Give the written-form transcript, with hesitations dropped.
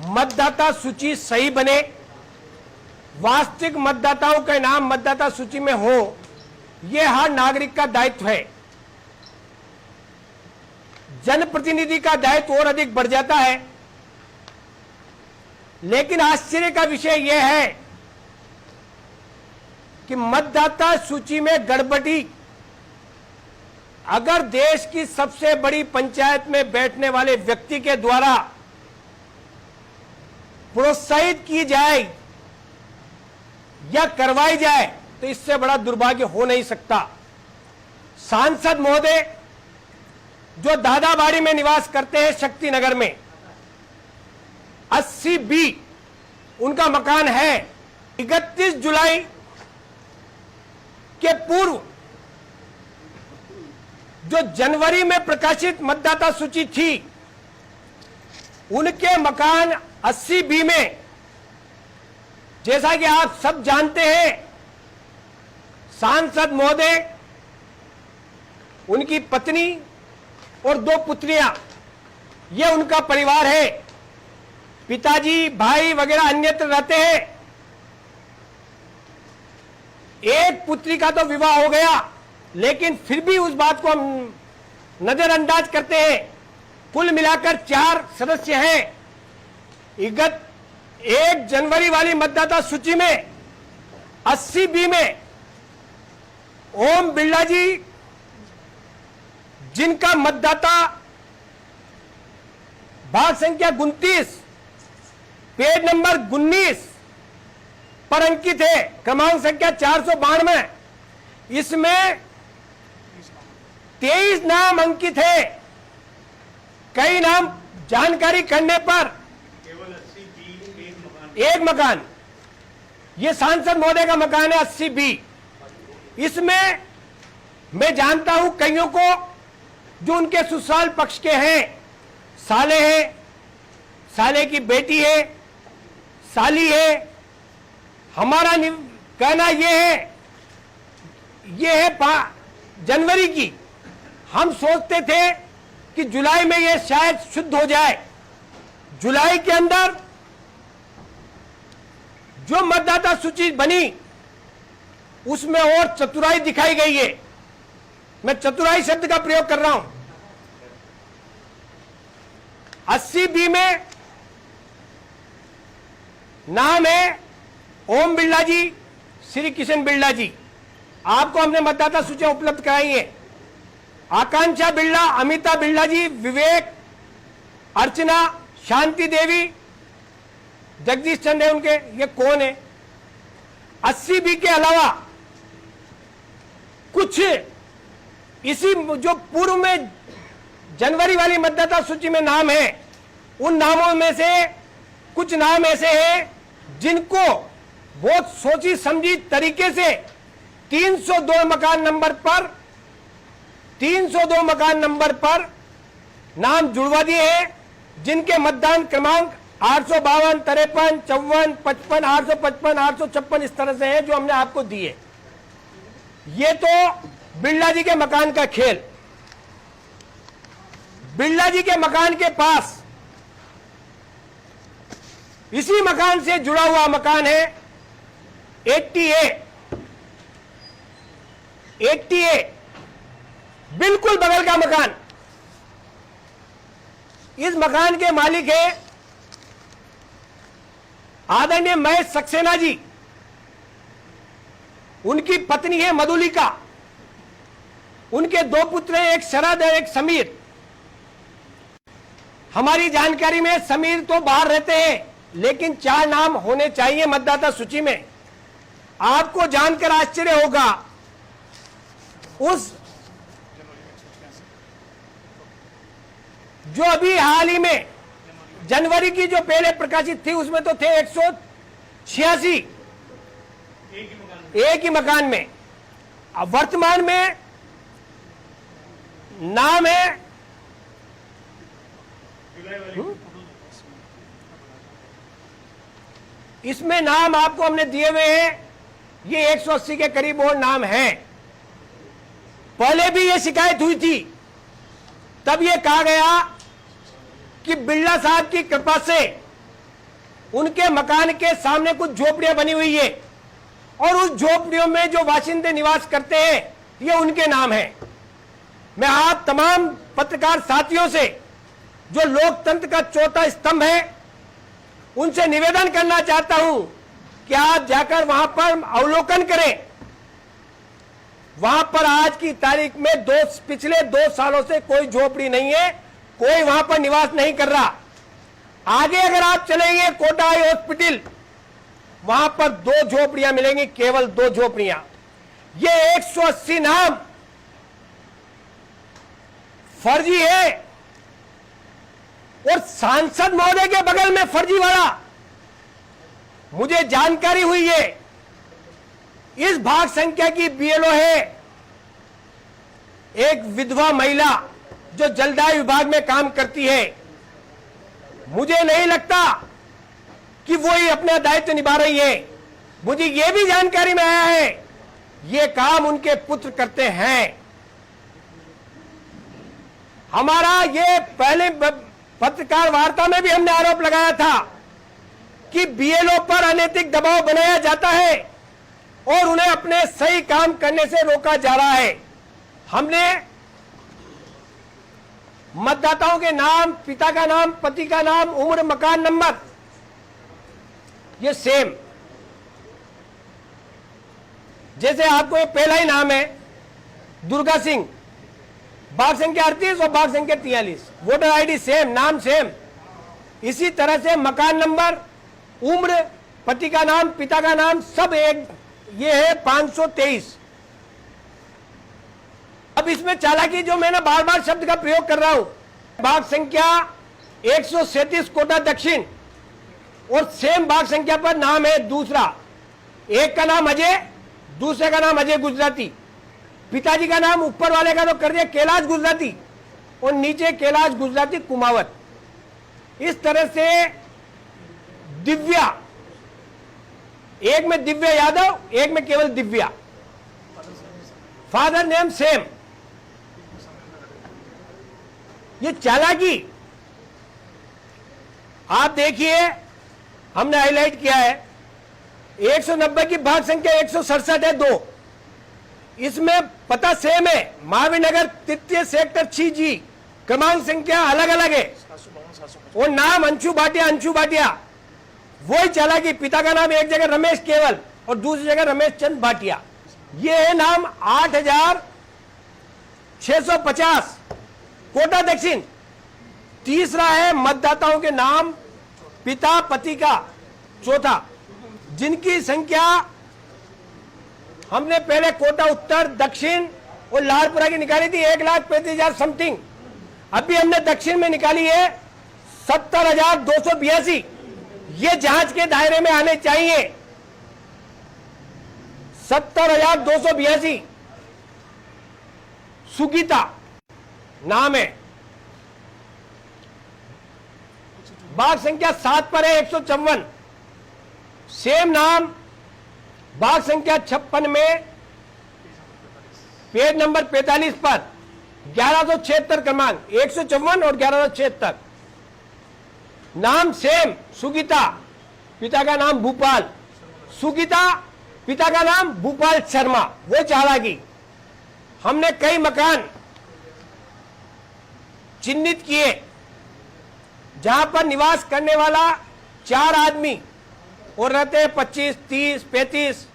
मतदाता सूची सही बने, वास्तविक मतदाताओं का नाम मतदाता सूची में हो, यह हर नागरिक का दायित्व है। जनप्रतिनिधि का दायित्व और अधिक बढ़ जाता है। लेकिन आश्चर्य का विषय यह है कि मतदाता सूची में गड़बड़ी अगर देश की सबसे बड़ी पंचायत में बैठने वाले व्यक्ति के द्वारा प्रोत्साहित की जाए या करवाई जाए तो इससे बड़ा दुर्भाग्य हो नहीं सकता। सांसद महोदय जो दादाबाड़ी में निवास करते हैं शक्तिनगर में, 80B उनका मकान है। 31 जुलाई के पूर्व जो जनवरी में प्रकाशित मतदाता सूची थी, उनके मकान 80B में, जैसा कि आप सब जानते हैं, सांसद महोदय, उनकी पत्नी और 2 पुत्रियां, यह उनका परिवार है। पिताजी, भाई वगैरह अन्यत्र रहते हैं। एक पुत्री का तो विवाह हो गया, लेकिन फिर भी उस बात को हम नजरअंदाज करते हैं। कुल मिलाकर 4 सदस्य हैं। 1 जनवरी वाली मतदाता सूची में 80B में ओम बिरला जी, जिनका मतदाता भाग संख्या 29 पेज नंबर 19 पर अंकित है, क्रमांक संख्या 492, इसमें 23 नाम अंकित है। कई नाम जानकारी करने पर केवल 80B एक मकान, यह सांसद महोदय का मकान है 80B। इसमें मैं जानता हूं कईयों को जो उनके ससुराल पक्ष के हैं, साले हैं, साले की बेटी है, साली है। हमारा कहना यह है जनवरी की। हम सोचते थे कि जुलाई में यह शायद शुद्ध हो जाए। जुलाई के अंदर जो मतदाता सूची बनी उसमें और चतुराई दिखाई गई है। मैं चतुराई शब्द का प्रयोग कर रहा हूं। 80B में नाम है ओम बिरला जी, श्री किशन बिरला जी। आपको हमने मतदाता सूचियां उपलब्ध कराई है। आकांक्षा बिरला, अमिता बिरला जी, विवेक, अर्चना, शांति देवी, जगदीश चंद्र है उनके, ये कौन है? 80B के अलावा कुछ इसी जो पूर्व में जनवरी वाली मतदाता सूची में नाम है, उन नामों में से कुछ नाम ऐसे हैं जिनको बहुत सोची समझी तरीके से 302 मकान नंबर पर नाम जुड़वा दिए हैं, जिनके मतदान क्रमांक 852, 53, 54, 55, 855, 856 इस तरह से है जो हमने आपको दिए। ये तो बिरला जी के मकान का खेल। बिरला जी के मकान के पास इसी मकान से जुड़ा हुआ मकान है 80A। बिल्कुल बगल का मकान। इस मकान के मालिक है आदरणीय महेश सक्सेना जी। उनकी पत्नी है मधुलिका। उनके 2 पुत्र हैं, एक शरद और एक समीर। हमारी जानकारी में समीर तो बाहर रहते हैं, लेकिन 4 नाम होने चाहिए मतदाता सूची में। आपको जानकर आश्चर्य होगा, उस जो अभी हाल ही में जनवरी की जो पहले प्रकाशित थी उसमें तो थे 186 एक ही मकान में। अब वर्तमान में नाम है इसमें नाम आपको हमने दिए हुए हैं, ये 180 के करीब और नाम हैं। पहले भी ये शिकायत हुई थी, तब ये कहा गया कि बिरला साहब की कृपा से उनके मकान के सामने कुछ झोपड़ियां बनी हुई है और उस झोपड़ियों में जो बाशिंदे निवास करते हैं ये उनके नाम है। मैं आप तमाम पत्रकार साथियों से, जो लोकतंत्र का चौथा स्तंभ है, उनसे निवेदन करना चाहता हूं कि आप जाकर वहां पर अवलोकन करें। वहां पर आज की तारीख में पिछले 2 सालों से कोई झोपड़ी नहीं है, कोई वहां पर निवास नहीं कर रहा। आगे अगर आप चलेंगे कोटा आई हॉस्पिटल, वहां पर 2 झोपड़ियां मिलेंगी, केवल 2 झोपड़ियां। ये 180 नाम फर्जी है और सांसद महोदय के बगल में फर्जीवाड़ा। मुझे जानकारी हुई है इस भाग संख्या की बीएलओ है एक विधवा महिला जो जलदाय विभाग में काम करती है। मुझे नहीं लगता कि वो ही अपना दायित्व निभा रही है। मुझे यह भी जानकारी में आया है ये काम उनके पुत्र करते हैं। हमारा ये पहले पत्रकार वार्ता में भी हमने आरोप लगाया था कि बीएलओ पर अनैतिक दबाव बनाया जाता है और उन्हें अपने सही काम करने से रोका जा रहा है। हमने मतदाताओं के नाम, पिता का नाम, पति का नाम, उम्र, मकान नंबर, ये सेम। जैसे आपको ये पहला ही नाम है दुर्गा सिंह, भाग संख्या 38 और भाग संख्या 43, वोटर आईडी सेम, नाम सेम। इसी तरह से मकान नंबर, उम्र, पति का नाम, पिता का नाम, सब एक। ये है 523। अब इसमें चालाकी जो मैं ना बार बार शब्द का प्रयोग कर रहा हूं, भाग संख्या 137 कोटा दक्षिण और सेम भाग संख्या पर नाम है दूसरा। एक का नाम अजय, दूसरे का नाम अजय गुजराती। पिताजी का नाम ऊपर वाले का तो कर दिया कैलाश गुजराती और नीचे कैलाश गुजराती कुमावत। इस तरह से दिव्या, एक में दिव्या यादव, एक में केवल दिव्या। Father name same. ये चालाकी आप देखिए, हमने हाईलाइट किया है। 190 की भाग संख्या 167 है 2। इसमें पता सेम है, महावीर नगर तृतीय सेक्टर 6G, क्रमांक संख्या अलग अलग है और नाम अंशु भाटिया। वही चालाकी, पिता का नाम एक जगह रमेश केवल और दूसरी जगह रमेश चंद भाटिया। ये है नाम 8650 कोटा दक्षिण। तीसरा है मतदाताओं के नाम, पिता पति का चौथा, जिनकी संख्या हमने पहले कोटा उत्तर, दक्षिण और लालपुरा की निकाली थी 1,35,000 समथिंग। अभी हमने दक्षिण में निकाली है 70,282। ये जांच के दायरे में आने चाहिए। 70,282। सुगीता नाम है, भाग संख्या 7 पर है 154। सेम नाम भाग संख्या 56 में पेज नंबर 45 पर 1176 क्रमांक, 154 और 1176। नाम सेम, सुगीता, पिता का नाम भूपाल। सुगीता, पिता का नाम भूपाल शर्मा। वो चालाकी। हमने कई मकान चिन्हित किए जहां पर निवास करने वाला 4 आदमी और रहते हैं 25, 30, 35।